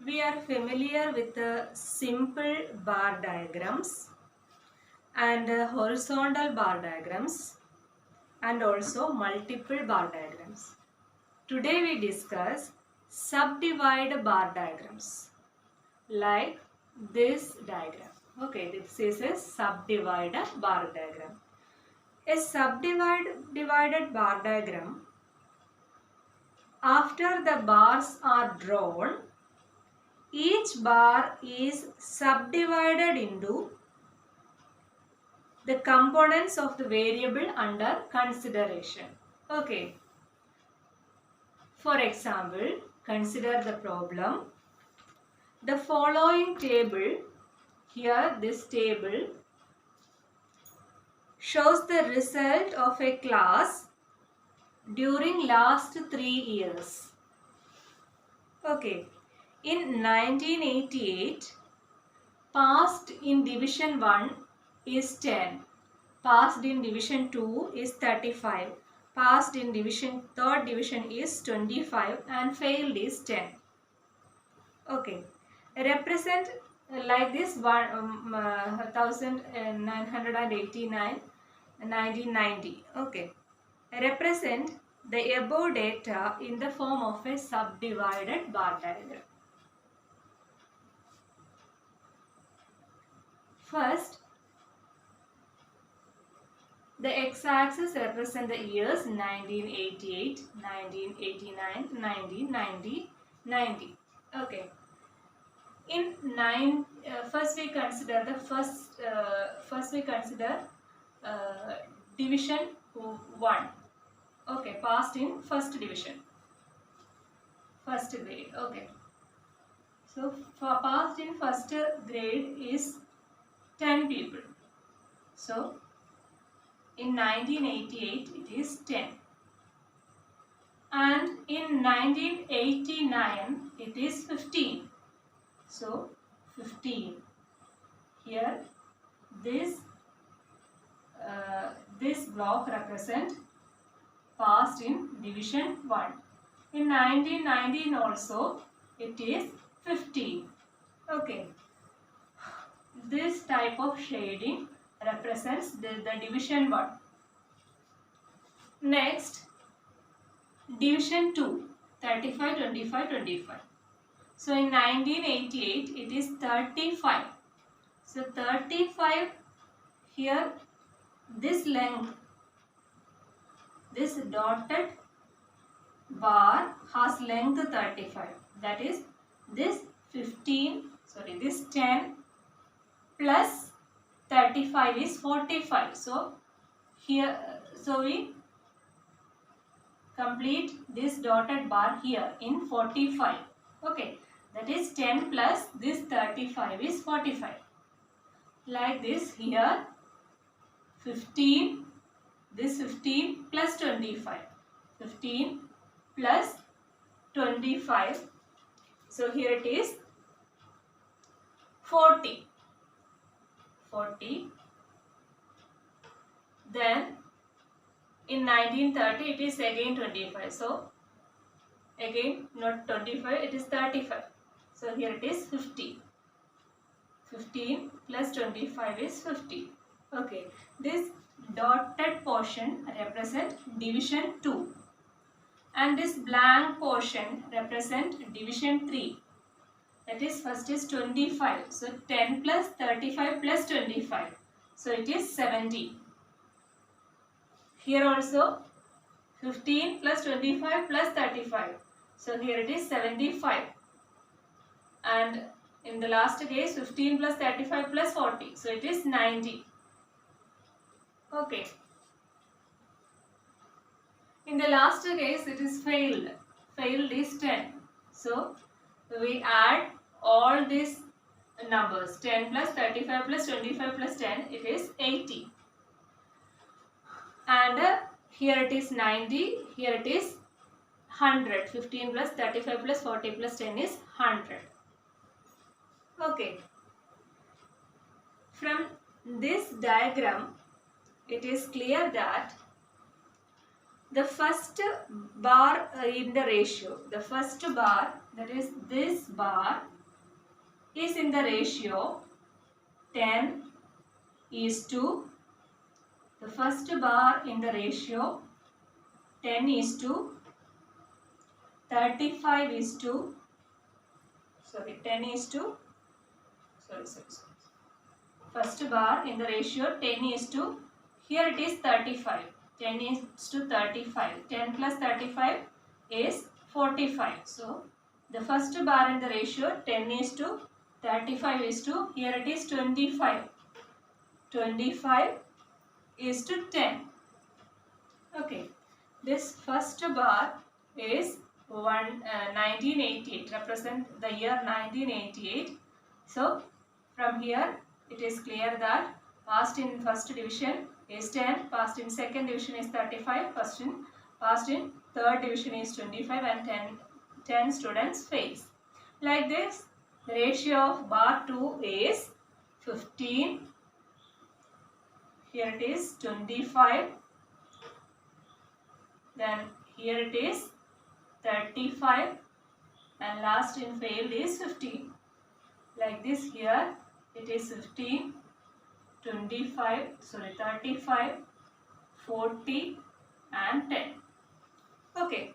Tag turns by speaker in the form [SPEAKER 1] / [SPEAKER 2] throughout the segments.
[SPEAKER 1] we are familiar with the simple bar diagrams and horizontal bar diagrams and also multiple bar diagrams. Today we discuss subdivide bar diagrams like this diagram. Okay, this is a subdivided bar diagram. A subdivided bar diagram, after the bars are drawn, each bar is subdivided into the components of the variable under consideration. Okay. For example, consider the problem. The following table, here this table shows the result of a class during last 3 years. Okay. In 1988, passed in division 1 is 10. Passed in division 2 is 35. Passed in third division is 25 and failed is 10. Okay. Represent like this 1989, 1990. Okay. Represent the above data in the form of a subdivided bar diagram. First, the x-axis represent the years 1988, 1989, 1990, 90. Okay. First we consider division 1. Okay, passed in first division, first grade. Okay. So for passed in first grade is 10 people. So in 1988 it is 10. And in 1989 it is 15. So 15. Here this block represent passed in division 1. In 1919 also it is 15. Okay. This type of shading represents the division 1. Next, division 2, 35, 25, 25. So in 1988 it is 35. So 35, here this length, this dotted bar has length 35. That is this 10 plus 35 is 45. So here, we complete this dotted bar here in 45. Okay, that is 10 plus this 35 is 45. Like this, here 15, this 15 plus 25. 15 plus 25. So here it is 40. 40. Then in 1930 it is again 25. So again not 25, it is 35. So here it is 50. 15 plus 25 is 50. Okay. This dotted portion represent division 2. And this blank portion represent division 3. That is, first is 25. So 10 plus 35 plus 25. So it is 70. Here also 15 plus 25 plus 35. So here it is 75. And in the last case 15 plus 35 plus 40. So it is 90. Okay. In the last case it is failed. Failed is 10. So we add all these numbers. 10 plus 35 plus 25 plus 10, it is 80. And here it is 90. Here it is 100. 15 plus 35 plus 40 plus 10 is 100. Okay. From this diagram, it is clear that the first bar in the ratio, the first bar, that is this bar, is in the ratio 10 is to, the first bar in the ratio 10 is to 35 is to, sorry, 10 is to, sorry. First bar in the ratio 10 is to, here it is 35. 10 is to 35. 10 plus 35 is 45. So, the first bar in the ratio 10 is to 35 is to, here it is 25. 25 is to 10. Okay. This first bar is 1988, represent the year 1988. So, from here it is clear that past in first division is 10, past in second division is 35, past in third division is 25, and 10 students fails. Like this, the ratio of bar 2 is 15, here it is 25, then here it is 35, and last in failed is 15. Like this, here it is 15, 25, sorry, 35, 40 and 10. Okay.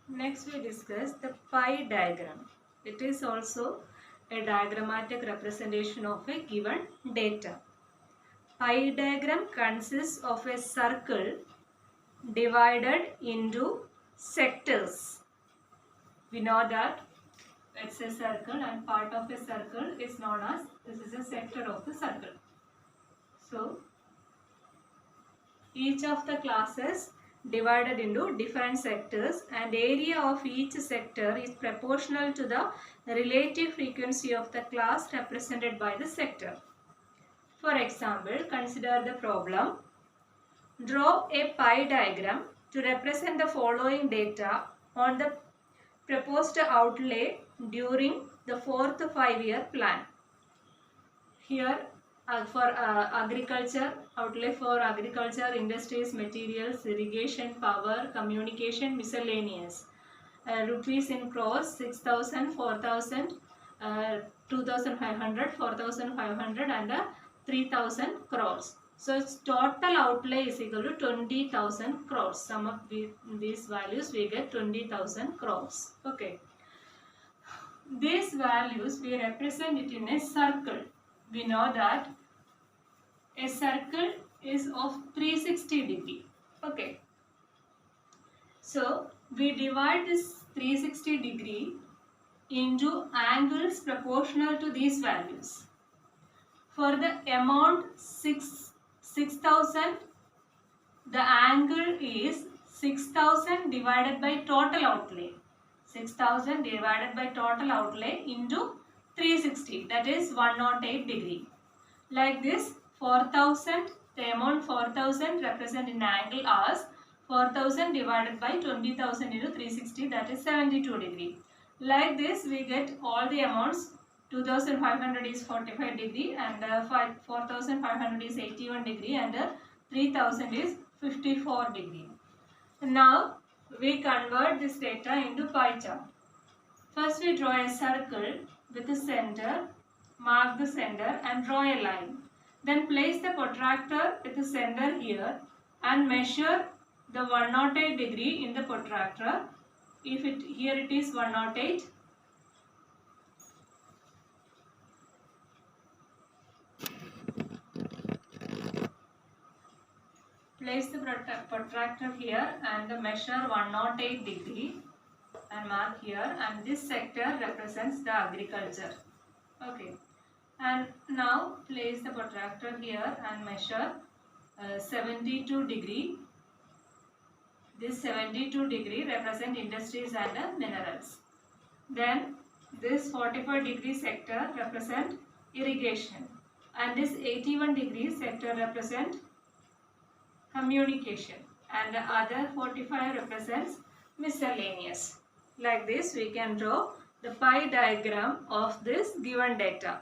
[SPEAKER 1] Next we discuss the pie diagram. It is also a diagrammatic representation of a given data. Pie diagram consists of a circle divided into sectors. We know that it's a circle and part of a circle is known as, this is a sector of the circle. So, each of the classes divided into different sectors, and area of each sector is proportional to the relative frequency of the class represented by the sector. For example, consider the problem. Draw a pie diagram to represent the following data on the proposed outlay during the fourth 5-year plan. Here for agriculture, outlay for agriculture, industries, materials, irrigation, power, communication, miscellaneous. Rupees in crores, 6,000, 4,000, 2,500, 4,500 and 3,000 crores. So its total outlay is equal to 20,000 crores. Sum of these values we get 20,000 crores. Okay. These values we represent it in a circle. We know that a circle is of 360 degree. Okay. So we divide this 360 degree into angles proportional to these values. For the amount 6,000, the angle is 6,000 divided by total outlay. 6,000 divided by total outlay into 360, that is 108 degree. Like this, 4,000, the amount 4,000 represent in angle as 4,000 divided by 20,000 into 360, that is 72 degree. Like this, we get all the amounts. 2,500 is 45 degree and 4,500 is 81 degree and 3,000 is 54 degree. Now we convert this data into pie chart. First we draw a circle with the center, mark the center and draw a line. Then place the protractor with the center here and measure the 108 degree in the protractor. If it here it is 108. Place the protractor here and measure 108 degree and mark here, and this sector represents the agriculture. Okay. And now place the protractor here and measure 72 degree. This 72 degree represent industries and minerals. Then this 45 degree sector represent irrigation, and this 81 degree sector represent communication, and the other 45 represents miscellaneous. Like this we can draw the pie diagram of this given data.